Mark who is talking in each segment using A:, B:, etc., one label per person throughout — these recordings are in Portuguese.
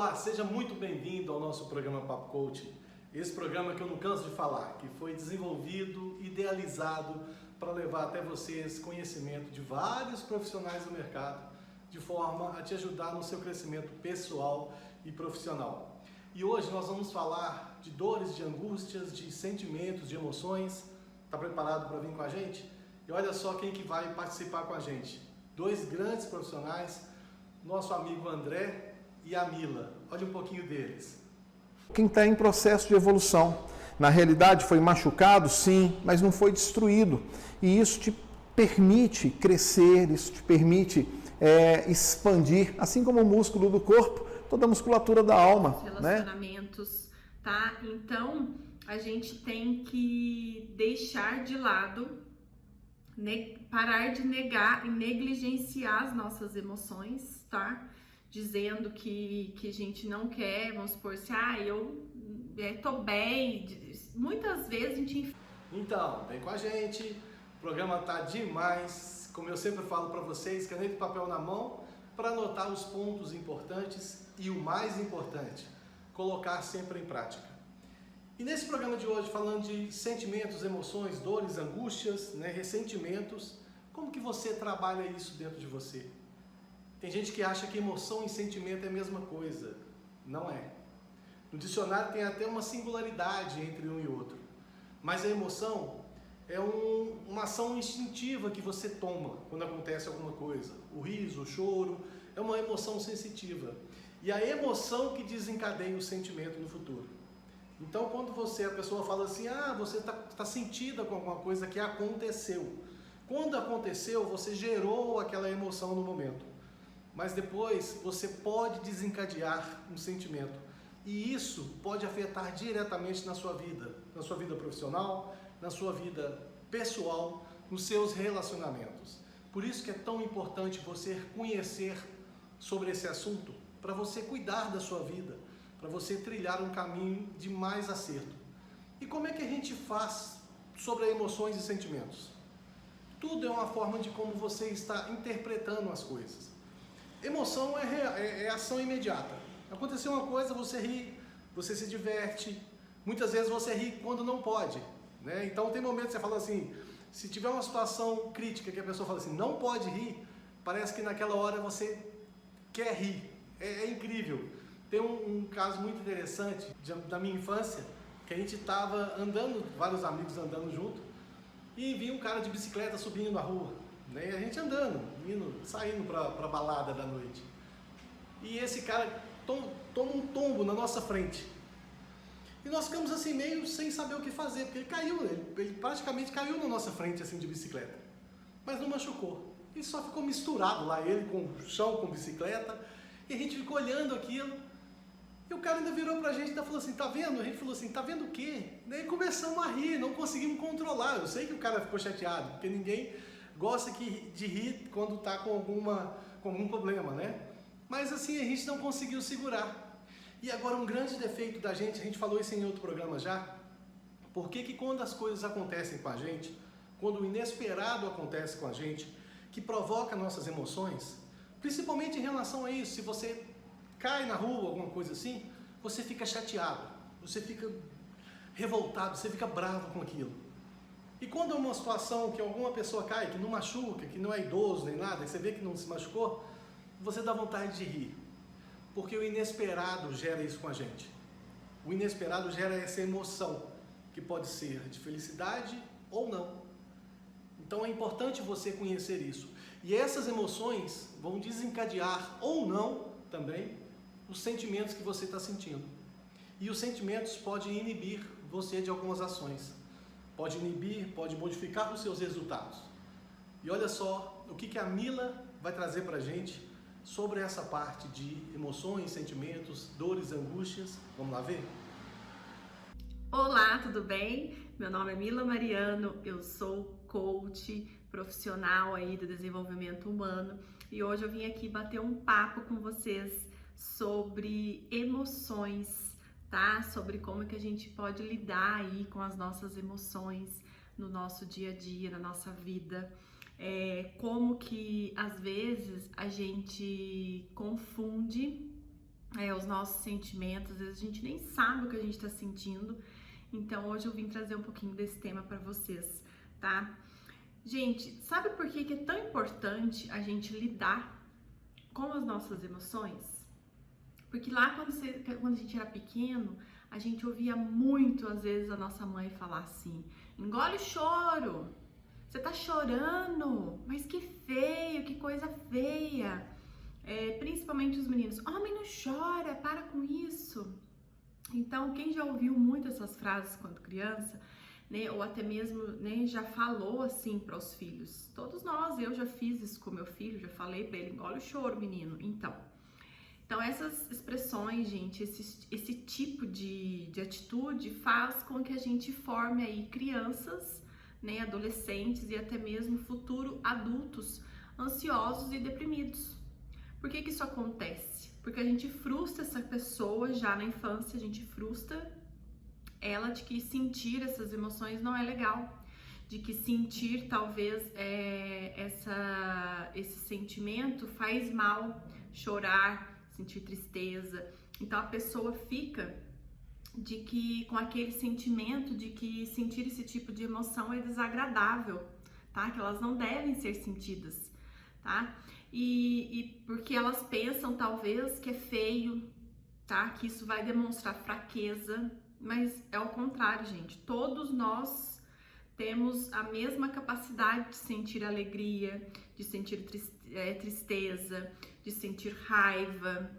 A: Olá, seja muito bem-vindo ao nosso programa Papo Coaching. Esse programa que eu não canso de falar, que foi desenvolvido, idealizado para levar até vocês conhecimento de vários profissionais do mercado, de forma a te ajudar no seu crescimento pessoal e profissional. E hoje nós vamos falar de dores, de angústias, de sentimentos, de emoções. Está preparado para vir com a gente? E olha só quem que vai participar com a gente. Dois grandes profissionais, nosso amigo André e a Mila. Olha um pouquinho deles.
B: Quem está em processo de evolução. Na realidade foi machucado, sim, mas não foi destruído. E isso te permite crescer, isso te permite expandir, assim como o músculo do corpo, toda a musculatura da alma.
C: Relacionamentos, né? Tá? Então, a gente tem que deixar de lado, parar de negar e negligenciar as nossas emoções, tá? Dizendo que a gente não quer, vamos supor assim, eu tô bem. Muitas vezes a gente...
A: Então, vem com a gente, o programa tá demais. Como eu sempre falo para vocês, caneta e papel na mão, para anotar os pontos importantes e o mais importante, colocar sempre em prática. E nesse programa de hoje, falando de sentimentos, emoções, dores, angústias, ressentimentos, como que você trabalha isso dentro de você? Tem gente que acha que emoção e sentimento é a mesma coisa. Não é. No dicionário tem até uma singularidade entre um e outro. Mas a emoção é uma ação instintiva que você toma quando acontece alguma coisa. O riso, o choro, é uma emoção sensitiva. E a emoção que desencadeia o sentimento no futuro. Então, quando a pessoa fala assim, você está sentida com alguma coisa que aconteceu. Quando aconteceu, você gerou aquela emoção no momento. Mas depois você pode desencadear um sentimento. E isso pode afetar diretamente na sua vida profissional, na sua vida pessoal, nos seus relacionamentos. Por isso que é tão importante você conhecer sobre esse assunto, para você cuidar da sua vida, para você trilhar um caminho de mais acerto. E como é que a gente faz sobre emoções e sentimentos? Tudo é uma forma de como você está interpretando as coisas. Emoção é ação imediata. Aconteceu uma coisa, você ri, você se diverte. Muitas vezes você ri quando não pode, né? Então tem momentos que você fala assim, se tiver uma situação crítica que a pessoa fala assim, não pode rir, parece que naquela hora você quer rir. É incrível. Tem um caso muito interessante da minha infância, que a gente estava andando, vários amigos andando junto, e vi um cara de bicicleta subindo na rua. E a gente andando, saindo para balada da noite. E esse cara toma um tombo na nossa frente. E nós ficamos assim meio sem saber o que fazer, porque ele praticamente caiu na nossa frente assim de bicicleta. Mas não machucou. Ele só ficou misturado lá, ele com o chão, com bicicleta. E a gente ficou olhando aquilo. E o cara ainda virou pra gente e ainda falou assim, tá vendo? A gente falou assim, tá vendo o quê? Daí começamos a rir, não conseguimos controlar. Eu sei que o cara ficou chateado, porque ninguém gosta de rir quando está com algum problema, né? Mas assim, a gente não conseguiu segurar. E agora um grande defeito da gente, a gente falou isso em outro programa já, por que quando as coisas acontecem com a gente, quando o inesperado acontece com a gente, que provoca nossas emoções, principalmente em relação a isso, se você cai na rua, alguma coisa assim, você fica chateado, você fica revoltado, você fica bravo com aquilo. E quando é uma situação que alguma pessoa cai, que não machuca, que não é idoso nem nada, e você vê que não se machucou, você dá vontade de rir. Porque o inesperado gera isso com a gente. O inesperado gera essa emoção, que pode ser de felicidade ou não. Então é importante você conhecer isso. E essas emoções vão desencadear ou não também os sentimentos que você está sentindo. E os sentimentos podem inibir você de algumas ações. Pode inibir, pode modificar os seus resultados. E olha só o que a Mila vai trazer para a gente sobre essa parte de emoções, sentimentos, dores, angústias. Vamos lá ver?
C: Olá, tudo bem? Meu nome é Mila Mariano, eu sou coach profissional aí do desenvolvimento humano e hoje eu vim aqui bater um papo com vocês sobre emoções, tá? Sobre como que a gente pode lidar aí com as nossas emoções no nosso dia a dia, na nossa vida. Como que às vezes a gente confunde os nossos sentimentos, às vezes a gente nem sabe o que a gente está sentindo. Então hoje eu vim trazer um pouquinho desse tema para vocês, tá? Gente, sabe por que é tão importante a gente lidar com as nossas emoções? Porque lá quando a gente era pequeno, a gente ouvia muito, às vezes, a nossa mãe falar assim: engole o choro, você tá chorando, mas que feio, que coisa feia. Principalmente os meninos: homem não chora, para com isso. Então, quem já ouviu muito essas frases quando criança, né, ou até mesmo, né, já falou assim para os filhos. Todos nós, eu já fiz isso com meu filho, já falei para ele: engole o choro, menino. Então essas expressões, gente, esse tipo de atitude faz com que a gente forme aí crianças, né, adolescentes e até mesmo futuro adultos ansiosos e deprimidos. Por que isso acontece? Porque a gente frustra essa pessoa já na infância, a gente frustra ela de que sentir essas emoções não é legal, de que sentir talvez esse sentimento faz mal, chorar, sentir tristeza. Então a pessoa fica com aquele sentimento de que sentir esse tipo de emoção é desagradável, tá? Que elas não devem ser sentidas, tá? E porque elas pensam talvez que é feio, tá? Que isso vai demonstrar fraqueza, mas é o contrário, gente. Todos nós temos a mesma capacidade de sentir alegria, de sentir tristeza, de sentir raiva,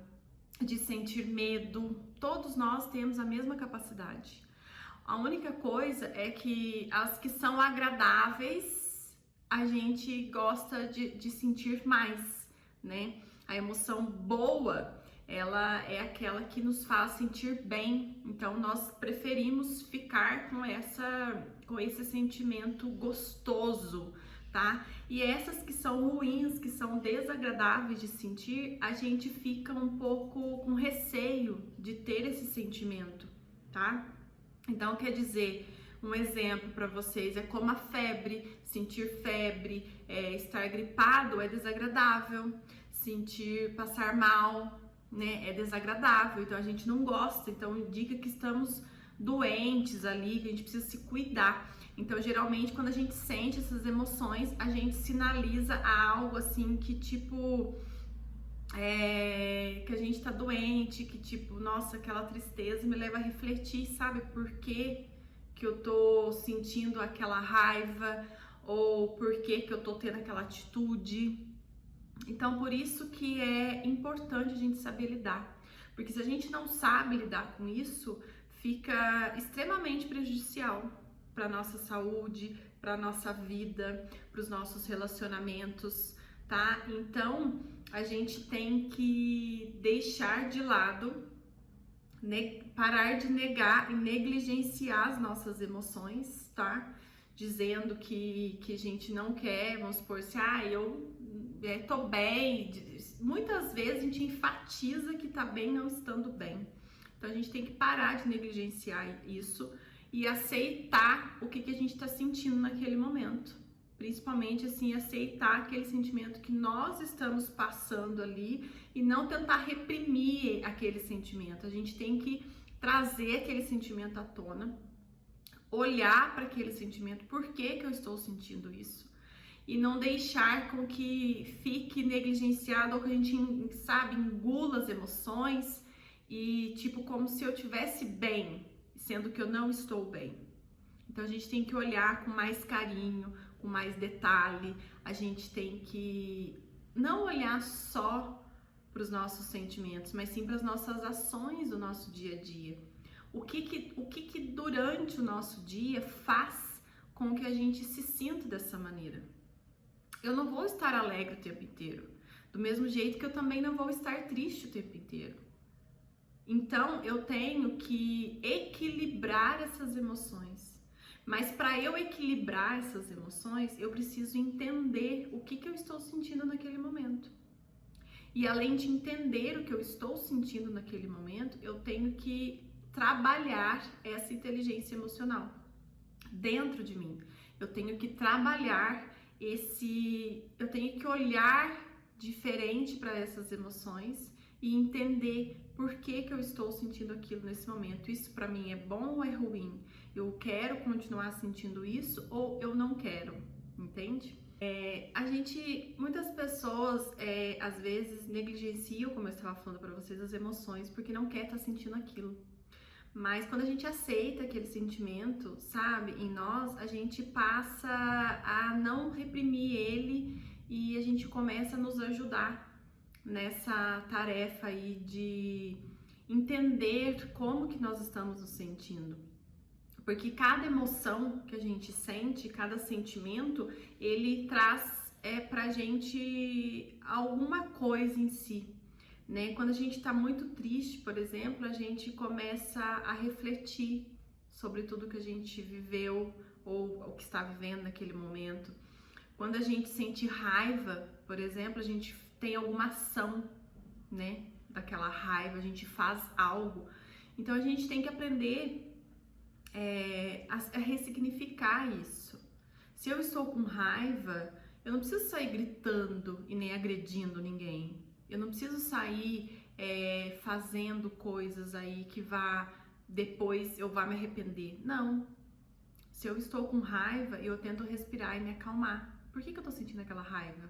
C: de sentir medo. Todos nós temos a mesma capacidade. A única coisa é que as que são agradáveis, a gente gosta de sentir mais, né? A emoção boa, ela é aquela que nos faz sentir bem. Então nós preferimos ficar com esse sentimento gostoso, tá? E essas que são ruins, que são desagradáveis de sentir, a gente fica um pouco com receio de ter esse sentimento, tá? Então quer dizer, um exemplo para vocês é como a febre. Sentir febre, estar gripado é desagradável, passar mal, né, é desagradável, então a gente não gosta, então indica que estamos doentes ali, que a gente precisa se cuidar. Então geralmente quando a gente sente essas emoções, a gente sinaliza algo assim que tipo que a gente tá doente, que tipo, nossa, aquela tristeza me leva a refletir, sabe, por que eu tô sentindo aquela raiva, ou por que eu tô tendo aquela atitude. Então, por isso que é importante a gente saber lidar, porque se a gente não sabe lidar com isso, fica extremamente prejudicial para nossa saúde, para nossa vida, para os nossos relacionamentos, tá? Então, a gente tem que deixar de lado, parar de negar e negligenciar as nossas emoções, tá? Dizendo que a gente não quer, vamos supor assim, eu tô bem. Muitas vezes a gente enfatiza que tá bem não estando bem. Então a gente tem que parar de negligenciar isso e aceitar o que a gente tá sentindo naquele momento. Principalmente assim, aceitar aquele sentimento que nós estamos passando ali e não tentar reprimir aquele sentimento. A gente tem que trazer aquele sentimento à tona, olhar para aquele sentimento, por que eu estou sentindo isso? E não deixar com que fique negligenciado ou que a gente, sabe, engula as emoções e tipo como se eu estivesse bem, sendo que eu não estou bem. Então a gente tem que olhar com mais carinho, com mais detalhe. A gente tem que não olhar só para os nossos sentimentos, mas sim para as nossas ações do nosso dia a dia. O que durante o nosso dia faz com que a gente se sinta dessa maneira? Eu não vou estar alegre o tempo inteiro, do mesmo jeito que eu também não vou estar triste o tempo inteiro. Então eu tenho que equilibrar essas emoções. Mas para eu equilibrar essas emoções, eu preciso entender o que eu estou sentindo naquele momento. E além de entender o que eu estou sentindo naquele momento, eu tenho que trabalhar essa inteligência emocional dentro de mim. Eu tenho que trabalhar eu tenho que olhar diferente para essas emoções e entender por que que eu estou sentindo aquilo nesse momento. Isso para mim é bom ou é ruim? Eu quero continuar sentindo isso ou eu não quero, entende? Muitas pessoas às vezes negligenciam, como eu estava falando para vocês, as emoções porque não quer estar sentindo aquilo. Mas quando a gente aceita aquele sentimento, sabe, em nós, a gente passa a não reprimir ele e a gente começa a nos ajudar nessa tarefa aí de entender como que nós estamos nos sentindo. Porque cada emoção que a gente sente, cada sentimento, ele traz pra gente alguma coisa em si, né? Quando a gente tá muito triste, por exemplo, a gente começa a refletir sobre tudo que a gente viveu ou o que está vivendo naquele momento. Quando a gente sente raiva, por exemplo, a gente tem alguma ação, né? Daquela raiva, a gente faz algo. Então a gente tem que aprender a ressignificar isso. Se eu estou com raiva, eu não preciso sair gritando e nem agredindo ninguém. Eu não preciso sair fazendo coisas aí que depois eu vá me arrepender. Não. Se eu estou com raiva, eu tento respirar e me acalmar. Por que que eu tô sentindo aquela raiva?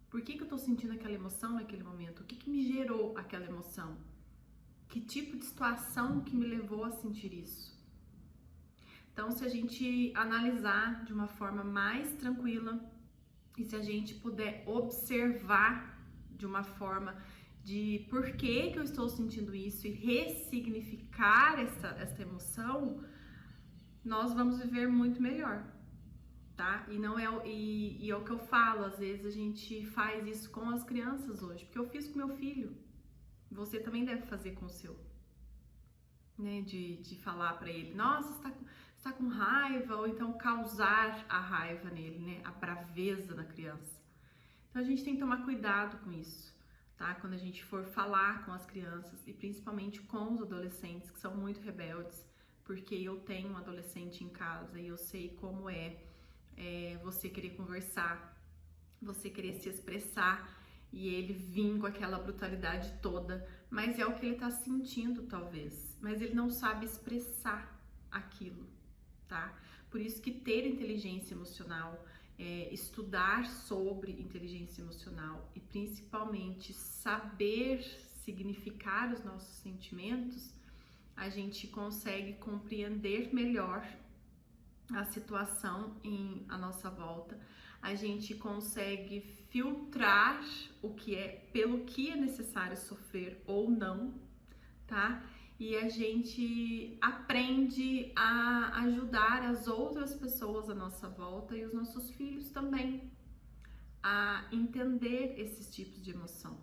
C: Por que que eu tô sentindo aquela emoção naquele momento? O que que me gerou aquela emoção? Que tipo de situação que me levou a sentir isso? Então, se a gente analisar de uma forma mais tranquila e se a gente puder observar de uma forma de por que que eu estou sentindo isso e ressignificar essa emoção, nós vamos viver muito melhor, tá? E é o que eu falo, às vezes a gente faz isso com as crianças hoje, porque eu fiz com meu filho, você também deve fazer com o seu, né? De falar pra ele, nossa, você tá com raiva, ou então causar a raiva nele, né? A braveza na criança. Então a gente tem que tomar cuidado com isso, tá? Quando a gente for falar com as crianças e principalmente com os adolescentes que são muito rebeldes, porque eu tenho um adolescente em casa e eu sei como você querer conversar, você querer se expressar e ele vir com aquela brutalidade toda, mas é o que ele tá sentindo talvez, mas ele não sabe expressar aquilo, tá? Por isso que ter inteligência emocional, estudar sobre inteligência emocional e principalmente saber significar os nossos sentimentos, a gente consegue compreender melhor a situação à nossa volta, a gente consegue filtrar pelo que é necessário sofrer ou não, tá? E a gente aprende a ajudar as outras pessoas à nossa volta e os nossos filhos também a entender esses tipos de emoção.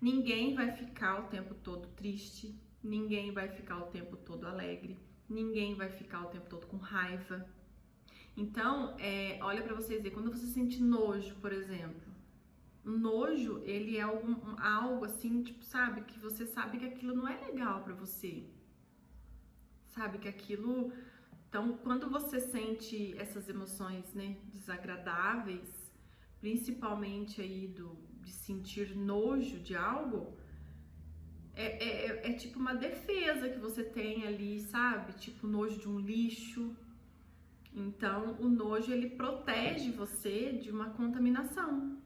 C: Ninguém vai ficar o tempo todo triste, ninguém vai ficar o tempo todo alegre, ninguém vai ficar o tempo todo com raiva. Então, olha pra vocês verem, quando você sente nojo, por exemplo, nojo, ele é algo assim, tipo, sabe, que você sabe que aquilo não é legal pra você, sabe, que aquilo... Então, quando você sente essas emoções, né, desagradáveis, principalmente aí de sentir nojo de algo, é tipo uma defesa que você tem ali, sabe, tipo nojo de um lixo. Então, o nojo, ele protege você de uma contaminação,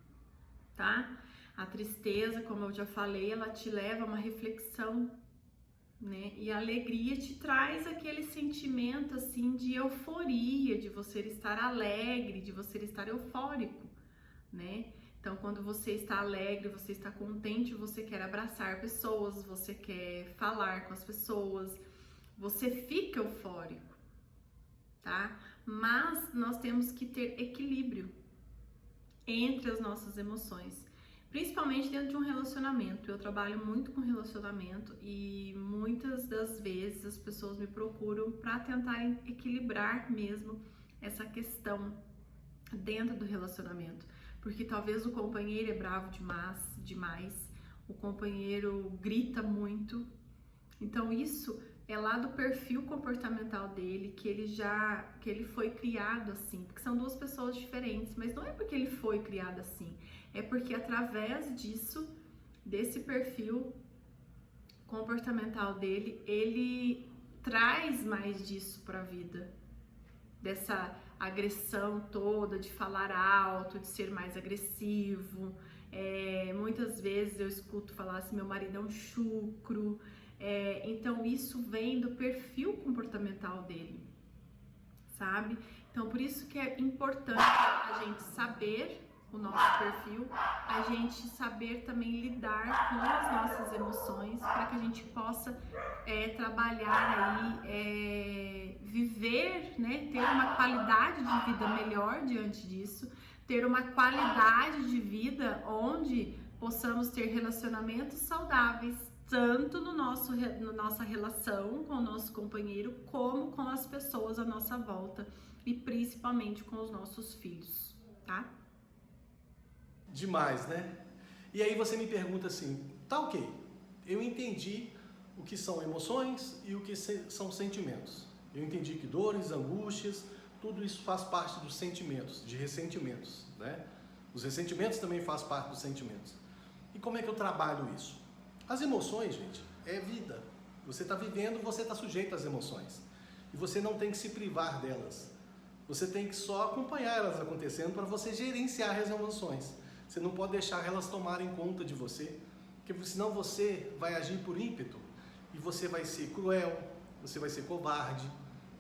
C: tá? A tristeza, como eu já falei, ela te leva a uma reflexão, né? E a alegria te traz aquele sentimento, assim, de euforia, de você estar alegre, de você estar eufórico, né? Então, quando você está alegre, você está contente, você quer abraçar pessoas, você quer falar com as pessoas, você fica eufórico, tá? Mas nós temos que ter equilíbrio entre as nossas emoções, principalmente dentro de um relacionamento. Eu trabalho muito com relacionamento e muitas das vezes as pessoas me procuram para tentar equilibrar mesmo essa questão dentro do relacionamento, porque talvez o companheiro é bravo demais, o companheiro grita muito. Então isso é lá do perfil comportamental dele, que ele foi criado assim, porque são duas pessoas diferentes, mas não é porque ele foi criado assim, é porque através disso, desse perfil comportamental dele, ele traz mais disso para a vida, dessa agressão toda, de falar alto, de ser mais agressivo. Muitas vezes eu escuto falar assim, meu marido é um chucro. Então isso vem do perfil comportamental dele, sabe? Então por isso que é importante a gente saber o nosso perfil, a gente saber também lidar com as nossas emoções, para que a gente possa trabalhar aí, viver, né, ter uma qualidade de vida melhor diante disso, ter uma qualidade de vida onde possamos ter relacionamentos saudáveis, tanto no nossa relação com o nosso companheiro, como com as pessoas à nossa volta e principalmente com os nossos filhos, tá?
A: Demais, né? E aí você me pergunta assim, tá ok, eu entendi o que são emoções e o que são sentimentos. Eu entendi que dores, angústias, tudo isso faz parte dos sentimentos, de ressentimentos, né? Os ressentimentos também fazem parte dos sentimentos. E como é que eu trabalho isso? As emoções, gente, é vida. Você está vivendo, você está sujeito às emoções. E você não tem que se privar delas. Você tem que só acompanhar elas acontecendo para você gerenciar as emoções. Você não pode deixar elas tomarem conta de você, porque senão você vai agir por ímpeto e você vai ser cruel, você vai ser covarde,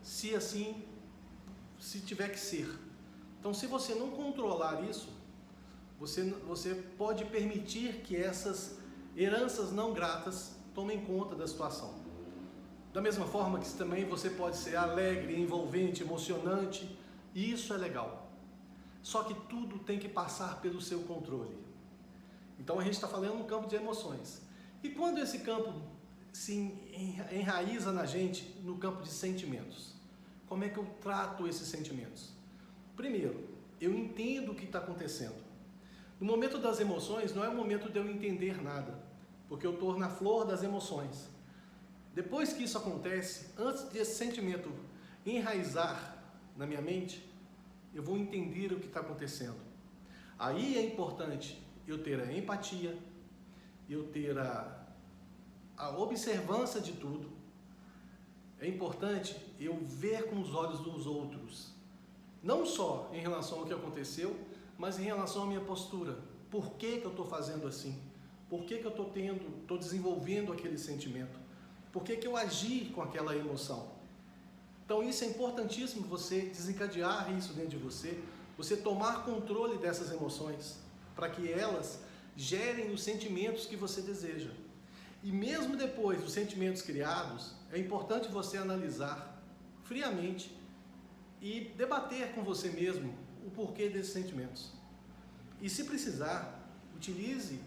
A: se tiver que ser. Então, se você não controlar isso, você pode permitir que essas heranças não gratas tomem conta da situação. Da mesma forma que também você pode ser alegre, envolvente, emocionante, e isso é legal. Só que tudo tem que passar pelo seu controle. Então a gente está falando no campo de emoções. E quando esse campo se enraiza na gente no campo de sentimentos? Como é que eu trato esses sentimentos? Primeiro, eu entendo o que está acontecendo. No momento das emoções, não é o momento de eu entender nada, porque eu estou na flor das emoções. Depois que isso acontece, antes desse sentimento enraizar na minha mente, eu vou entender o que está acontecendo. Aí é importante eu ter a empatia, eu ter a observância de tudo. É importante eu ver com os olhos dos outros, não só em relação ao que aconteceu, mas em relação à minha postura. Por que eu estou fazendo assim? Por que eu estou desenvolvendo aquele sentimento? Por que eu agi com aquela emoção? Então isso é importantíssimo, você desencadear isso dentro de você, você tomar controle dessas emoções, para que elas gerem os sentimentos que você deseja. E mesmo depois dos sentimentos criados, é importante você analisar friamente e debater com você mesmo o porquê desses sentimentos. E se precisar, utilize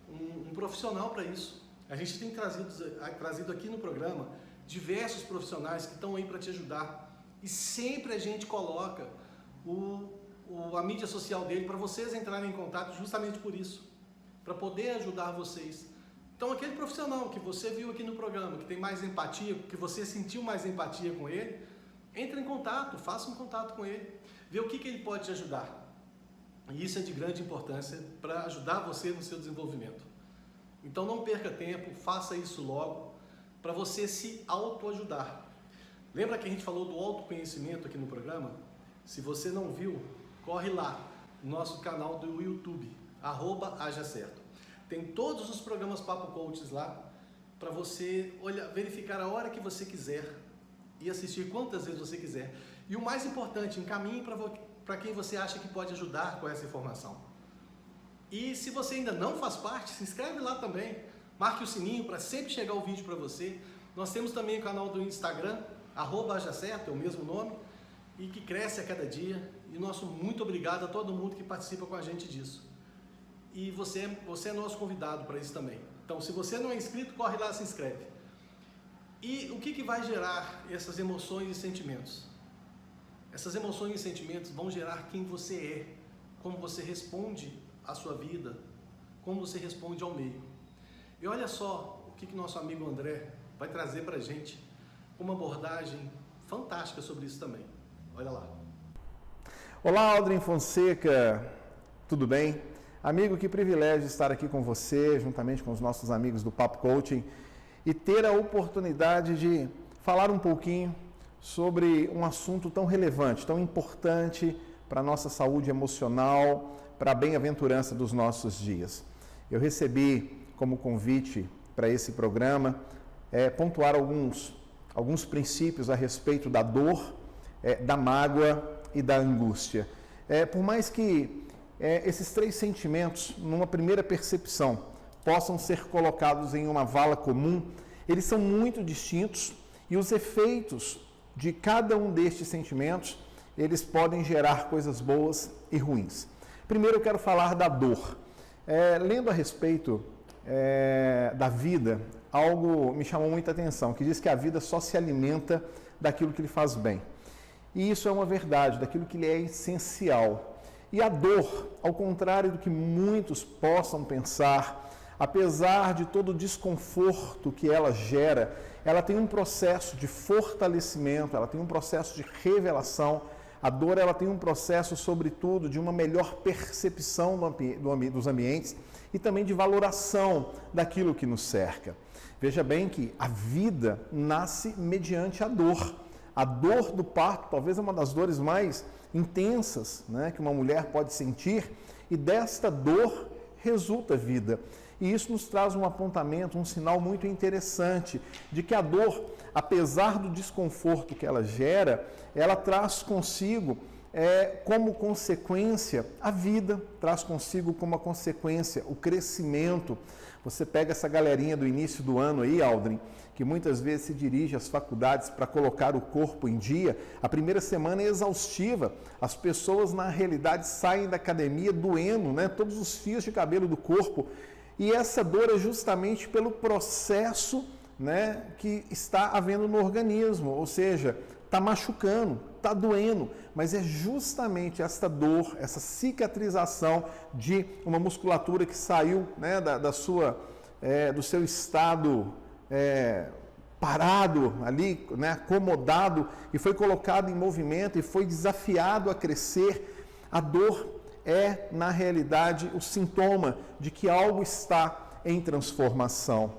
A: um profissional para isso. A gente tem trazido aqui no programa diversos profissionais que estão aí para te ajudar. E sempre a gente coloca a mídia social dele para vocês entrarem em contato justamente por isso, para poder ajudar vocês. Então aquele profissional que você viu aqui no programa, que tem mais empatia, que você sentiu mais empatia com ele, entre em contato, faça um contato com ele, vê o que ele pode te ajudar. E isso é de grande importância para ajudar você no seu desenvolvimento. Então não perca tempo, faça isso logo, para você se autoajudar. Lembra que a gente falou do autoconhecimento aqui no programa? Se você não viu, corre lá, no nosso canal do YouTube, @hajacerto. Tem todos os programas Papo Coaches lá, para você verificar a hora que você quiser e assistir quantas vezes você quiser. E o mais importante, encaminhe para quem você acha que pode ajudar com essa informação. E se você ainda não faz parte, se inscreve lá também. Marque o sininho para sempre chegar o vídeo para você. Nós temos também o canal do Instagram, @hajacerto, é o mesmo nome, e que cresce a cada dia. E nosso muito obrigado a todo mundo que participa com a gente disso. E você é nosso convidado para isso também. Então, se você não é inscrito, corre lá e se inscreve. E o que vai gerar essas emoções e sentimentos? Essas emoções e sentimentos vão gerar quem você é, como você responde à sua vida, como você responde ao meio. E olha só o que nosso amigo André vai trazer para a gente, uma abordagem fantástica sobre isso também. Olha lá.
B: Olá, Aldrin Fonseca, tudo bem? Amigo, que privilégio estar aqui com você, juntamente com os nossos amigos do Papo Coaching, e ter a oportunidade de falar um pouquinho sobre um assunto tão relevante, tão importante para a nossa saúde emocional, para a bem-aventurança dos nossos dias. Eu recebi como convite para esse programa pontuar alguns princípios a respeito da dor, da mágoa e da angústia. Por mais que esses três sentimentos, numa primeira percepção, possam ser colocados em uma vala comum, eles são muito distintos e os efeitos de cada um destes sentimentos, eles podem gerar coisas boas e ruins. Primeiro eu quero falar da dor. Lendo a respeito da vida, algo me chamou muita atenção, que diz que a vida só se alimenta daquilo que lhe faz bem. E isso é uma verdade, daquilo que lhe é essencial. E a dor, ao contrário do que muitos possam pensar, apesar de todo o desconforto que ela gera, ela tem um processo de fortalecimento, ela tem um processo de revelação. A dor, ela tem um processo, sobretudo, de uma melhor percepção dos ambientes e também de valoração daquilo que nos cerca. Veja bem que a vida nasce mediante a dor. A dor do parto talvez é uma das dores mais intensas, né, que uma mulher pode sentir, e desta dor resulta vida. E isso nos traz um apontamento, um sinal muito interessante de que a dor, apesar do desconforto que ela gera, ela traz consigo como consequência a vida, traz consigo como consequência o crescimento. Você pega essa galerinha do início do ano aí, Aldrin, que muitas vezes se dirige às faculdades para colocar o corpo em dia. A primeira semana é exaustiva. As pessoas, na realidade, saem da academia doendo, né? Todos os fios de cabelo do corpo. E essa dor é justamente pelo processo, né, que está havendo no organismo. Ou seja, está machucando, está doendo. Mas é justamente essa dor, essa cicatrização de uma musculatura que saiu, né, do seu estado parado ali, né, acomodado, e foi colocado em movimento e foi desafiado a crescer. A dor é, na realidade, o sintoma de que algo está em transformação.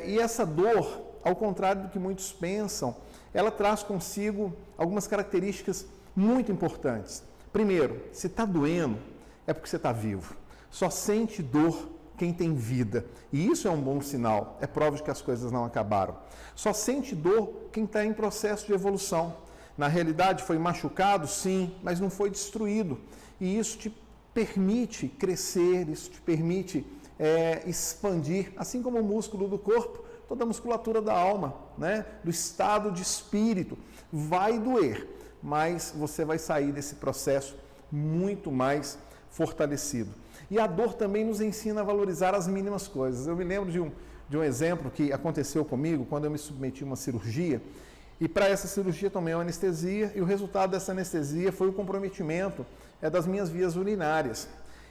B: E essa dor, ao contrário do que muitos pensam, ela traz consigo algumas características muito importantes. Primeiro, se está doendo, é porque você está vivo. Só sente dor quem tem vida. E isso é um bom sinal, é prova de que as coisas não acabaram. Só sente dor quem está em processo de evolução. Na realidade, foi machucado, sim, mas não foi destruído. E isso te permite crescer, isso te permite expandir, assim como o músculo do corpo, toda a musculatura da alma, né? Do estado de espírito. Vai doer, mas você vai sair desse processo muito mais fortalecido. E a dor também nos ensina a valorizar as mínimas coisas. Eu me lembro de um exemplo que aconteceu comigo quando eu me submeti a uma cirurgia. E para essa cirurgia tomei uma anestesia e o resultado dessa anestesia foi o comprometimento das minhas vias urinárias.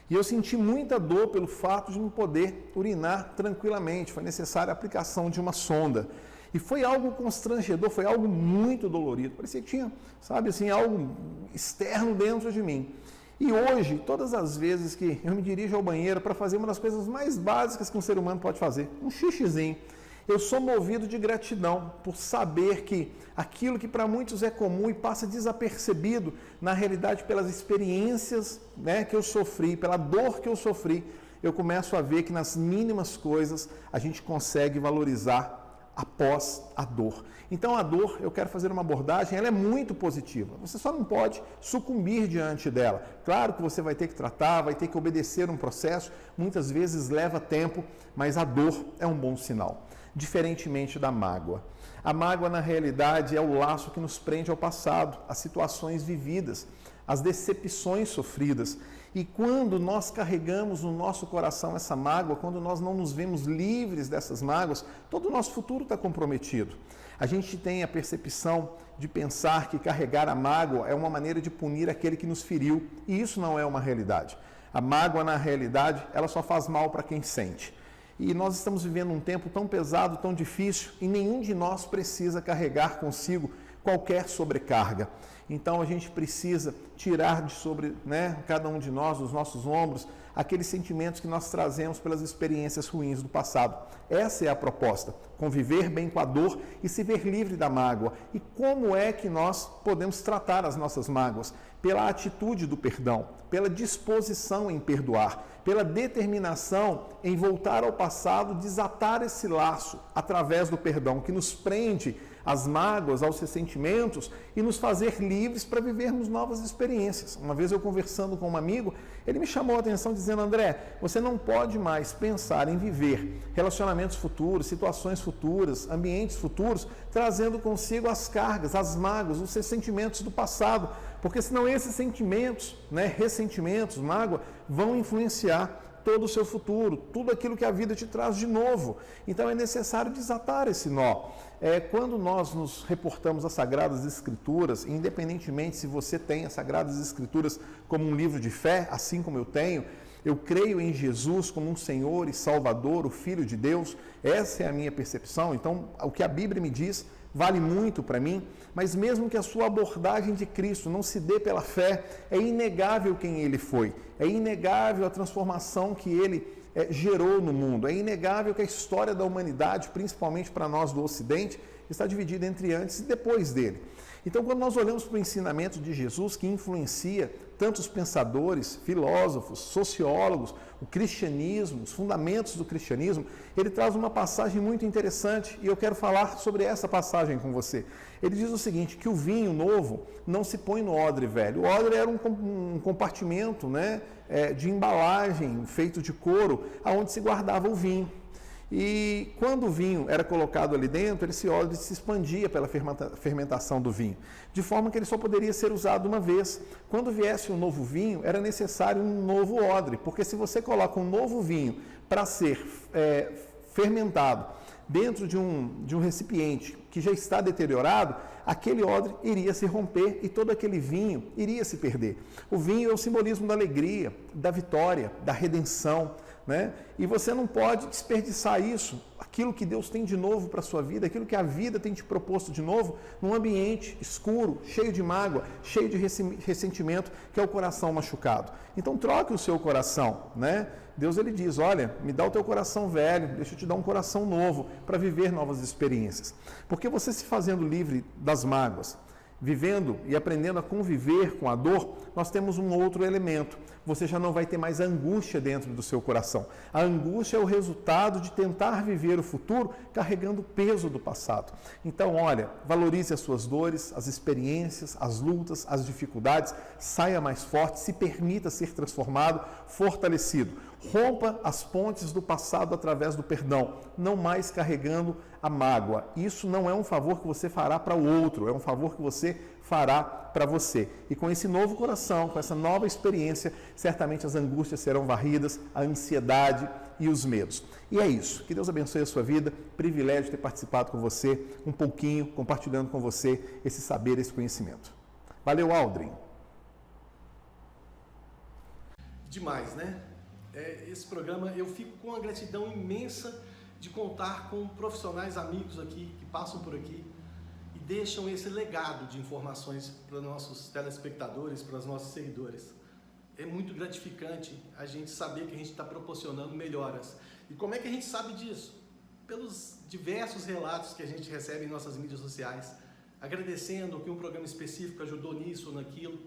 B: E eu senti muita dor pelo fato de não poder urinar tranquilamente. Foi necessária a aplicação de uma sonda. E foi algo constrangedor, foi algo muito dolorido. Parecia que tinha, sabe assim, algo externo dentro de mim. E hoje, todas as vezes que eu me dirijo ao banheiro para fazer uma das coisas mais básicas que um ser humano pode fazer, um xixizinho, eu sou movido de gratidão por saber que aquilo que para muitos é comum e passa desapercebido, na realidade, pelas experiências, né, que eu sofri, pela dor que eu sofri, eu começo a ver que nas mínimas coisas a gente consegue valorizar após a dor. Então a dor, eu quero fazer uma abordagem, ela é muito positiva. Você só não pode sucumbir diante dela. Claro que você vai ter que tratar, vai ter que obedecer um processo, muitas vezes leva tempo, mas a dor é um bom sinal. Diferentemente da mágoa. A mágoa, na realidade, é o laço que nos prende ao passado, às situações vividas, às decepções sofridas. E quando nós carregamos no nosso coração essa mágoa, quando nós não nos vemos livres dessas mágoas, todo o nosso futuro está comprometido. A gente tem a percepção de pensar que carregar a mágoa é uma maneira de punir aquele que nos feriu, e isso não é uma realidade. A mágoa, na realidade, ela só faz mal para quem sente. E nós estamos vivendo um tempo tão pesado, tão difícil, e nenhum de nós precisa carregar consigo qualquer sobrecarga. Então a gente precisa tirar de sobre, cada um de nós, dos nossos ombros, aqueles sentimentos que nós trazemos pelas experiências ruins do passado. Essa é a proposta, conviver bem com a dor e se ver livre da mágoa. E como é que nós podemos tratar as nossas mágoas? Pela atitude do perdão, pela disposição em perdoar, pela determinação em voltar ao passado, desatar esse laço através do perdão que nos prende às mágoas, aos ressentimentos e nos fazer livres para vivermos novas experiências. Uma vez eu conversando com um amigo, ele me chamou a atenção dizendo: André, você não pode mais pensar em viver relacionamentos futuros, situações futuras, ambientes futuros, trazendo consigo as cargas, as mágoas, os ressentimentos do passado, porque senão esses sentimentos, ressentimentos, mágoa, vão influenciar todo o seu futuro, tudo aquilo que a vida te traz de novo. Então é necessário desatar esse nó. Quando nós nos reportamos às Sagradas Escrituras, independentemente se você tem as Sagradas Escrituras como um livro de fé, assim como eu tenho, eu creio em Jesus como um Senhor e Salvador, o Filho de Deus, essa é a minha percepção. Então, o que a Bíblia me diz vale muito para mim, mas mesmo que a sua abordagem de Cristo não se dê pela fé, é inegável quem Ele foi, é inegável a transformação que Ele gerou no mundo, é inegável que a história da humanidade, principalmente para nós do Ocidente, está dividida entre antes e depois dele. Então, quando nós olhamos para o ensinamento de Jesus, que influencia tantos pensadores, filósofos, sociólogos, o cristianismo, os fundamentos do cristianismo, ele traz uma passagem muito interessante e eu quero falar sobre essa passagem com você. Ele diz o seguinte, que o vinho novo não se põe no odre velho. O odre era um compartimento de embalagem feito de couro, onde se guardava o vinho. E quando o vinho era colocado ali dentro, esse odre se expandia pela fermentação do vinho, de forma que ele só poderia ser usado uma vez. Quando viesse um novo vinho, era necessário um novo odre, porque se você coloca um novo vinho para ser fermentado dentro de um recipiente que já está deteriorado, aquele odre iria se romper e todo aquele vinho iria se perder. O vinho é o simbolismo da alegria, da vitória, da redenção, E você não pode desperdiçar isso, aquilo que Deus tem de novo para a sua vida, aquilo que a vida tem te proposto de novo, num ambiente escuro, cheio de mágoa, cheio de ressentimento, que é o coração machucado. Então troque o seu coração, Deus ele diz, olha, me dá o teu coração velho, deixa eu te dar um coração novo para viver novas experiências. Porque você se fazendo livre das mágoas, vivendo e aprendendo a conviver com a dor, nós temos um outro elemento. Você já não vai ter mais angústia dentro do seu coração. A angústia é o resultado de tentar viver o futuro carregando o peso do passado. Então, olha, valorize as suas dores, as experiências, as lutas, as dificuldades, saia mais forte, se permita ser transformado, fortalecido. Rompa as pontes do passado através do perdão, não mais carregando a mágoa. Isso não é um favor que você fará para o outro, é um favor que você fará para você. E com esse novo coração, com essa nova experiência, certamente as angústias serão varridas, a ansiedade e os medos. E é isso. Que Deus abençoe a sua vida. Privilégio ter participado com você um pouquinho, compartilhando com você esse saber, esse conhecimento. Valeu, Aldrin.
A: Demais, Esse programa, eu fico com uma gratidão imensa de contar com profissionais amigos aqui, que passam por aqui e deixam esse legado de informações para os nossos telespectadores, para os nossos seguidores. É muito gratificante a gente saber que a gente está proporcionando melhoras. E como é que a gente sabe disso? Pelos diversos relatos que a gente recebe em nossas mídias sociais, agradecendo que um programa específico ajudou nisso ou naquilo.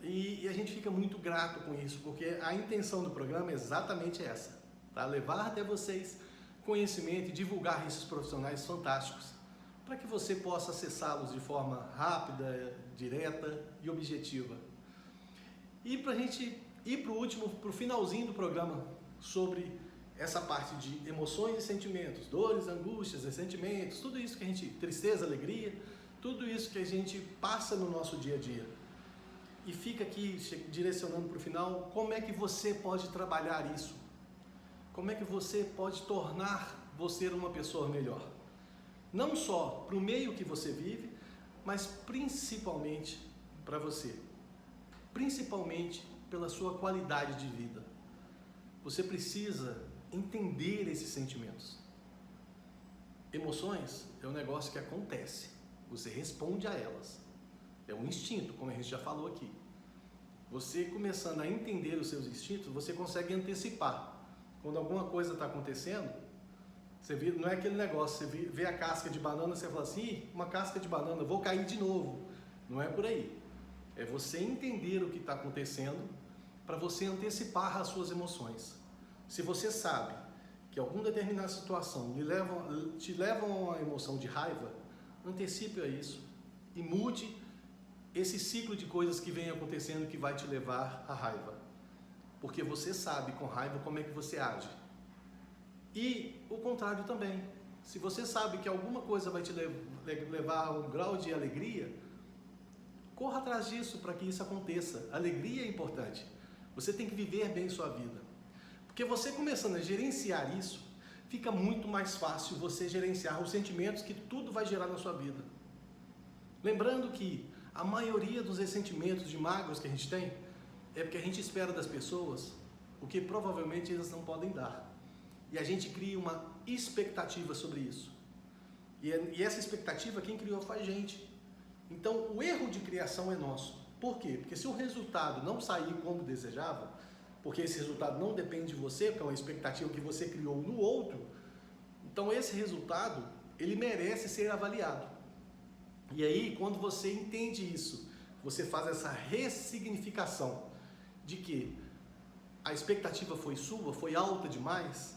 A: E a gente fica muito grato com isso, porque a intenção do programa é exatamente essa, tá? Levar até vocês conhecimento e divulgar esses profissionais fantásticos, para que você possa acessá-los de forma rápida, direta e objetiva. E para a gente ir para o finalzinho do programa, sobre essa parte de emoções e sentimentos, dores, angústias, ressentimentos, tudo isso que a gente, tristeza, alegria, tudo isso que a gente passa no nosso dia a dia. E fica aqui direcionando para o final, como é que você pode trabalhar isso? Como é que você pode tornar você uma pessoa melhor? Não só para o meio que você vive, mas principalmente para você. Principalmente pela sua qualidade de vida. Você precisa entender esses sentimentos. Emoções é um negócio que acontece. você responde a elas. É um instinto, como a gente já falou aqui. Você começando a entender os seus instintos, você consegue antecipar. Quando alguma coisa está acontecendo, você vê, não é aquele negócio, você vê a casca de banana, você fala assim, uma casca de banana, vou cair de novo. Não é por aí. É você entender o que está acontecendo para você antecipar as suas emoções. Se você sabe que alguma determinada situação te leva a uma emoção de raiva, antecipe a isso e mude esse ciclo de coisas que vem acontecendo que vai te levar à raiva. Porque você sabe com raiva como é que você age. E o contrário também. Se você sabe que alguma coisa vai te levar a um grau de alegria, corra atrás disso para que isso aconteça. Alegria é importante. Você tem que viver bem sua vida. Porque você começando a gerenciar isso, fica muito mais fácil você gerenciar os sentimentos que tudo vai gerar na sua vida. Lembrando que a maioria dos ressentimentos de mágoas que a gente tem é porque a gente espera das pessoas o que provavelmente elas não podem dar. E a gente cria uma expectativa sobre isso. E essa expectativa quem criou foi a gente. Então o erro de criação é nosso. Por quê? Porque se o resultado não sair como desejava, porque esse resultado não depende de você, porque é uma expectativa que você criou no outro, então esse resultado, ele merece ser avaliado. E aí, quando você entende isso, você faz essa ressignificação de que a expectativa foi sua, foi alta demais,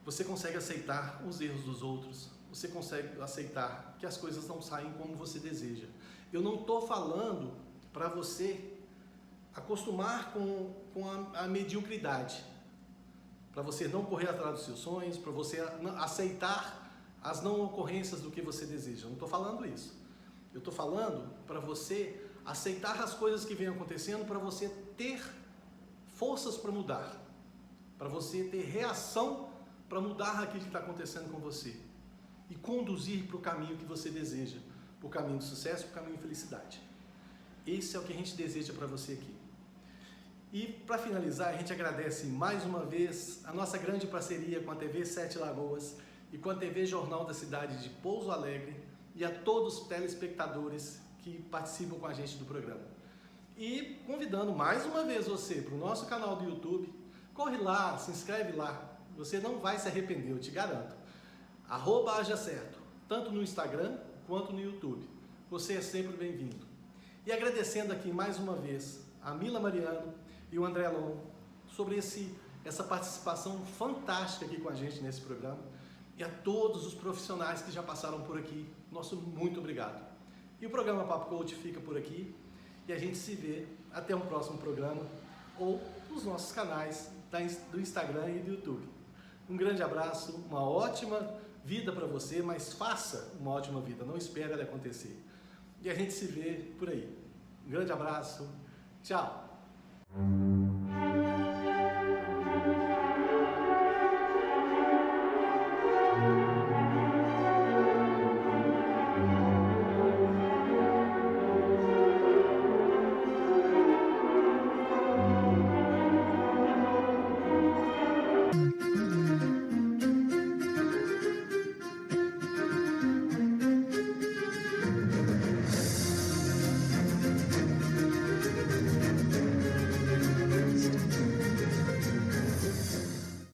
A: você consegue aceitar os erros dos outros, você consegue aceitar que as coisas não saem como você deseja. Eu não estou falando para você acostumar com a mediocridade, para você não correr atrás dos seus sonhos, para você aceitar as não ocorrências do que você deseja. Eu não estou falando isso. Eu estou falando para você aceitar as coisas que vêm acontecendo, para você ter forças para mudar, para você ter reação para mudar aquilo que está acontecendo com você e conduzir para o caminho que você deseja, para o caminho de sucesso, para o caminho de felicidade. Esse é o que a gente deseja para você aqui. E para finalizar, a gente agradece mais uma vez a nossa grande parceria com a TV Sete Lagoas e com a TV Jornal da Cidade de Pouso Alegre e a todos os telespectadores que participam com a gente do programa. E convidando mais uma vez você para o nosso canal do YouTube, corre lá, se inscreve lá, você não vai se arrepender, eu te garanto. @ajacerto, tanto no Instagram quanto no YouTube. Você é sempre bem-vindo. E agradecendo aqui mais uma vez a Mila Mariano e o André Longo sobre essa participação fantástica aqui com a gente nesse programa e a todos os profissionais que já passaram por aqui, nosso muito obrigado. E o programa Papo Coach fica por aqui e a gente se vê até um próximo programa ou nos nossos canais do Instagram e do YouTube. Um grande abraço, uma ótima vida para você, mas faça uma ótima vida, não espere ela acontecer. E a gente se vê por aí. Um grande abraço, tchau!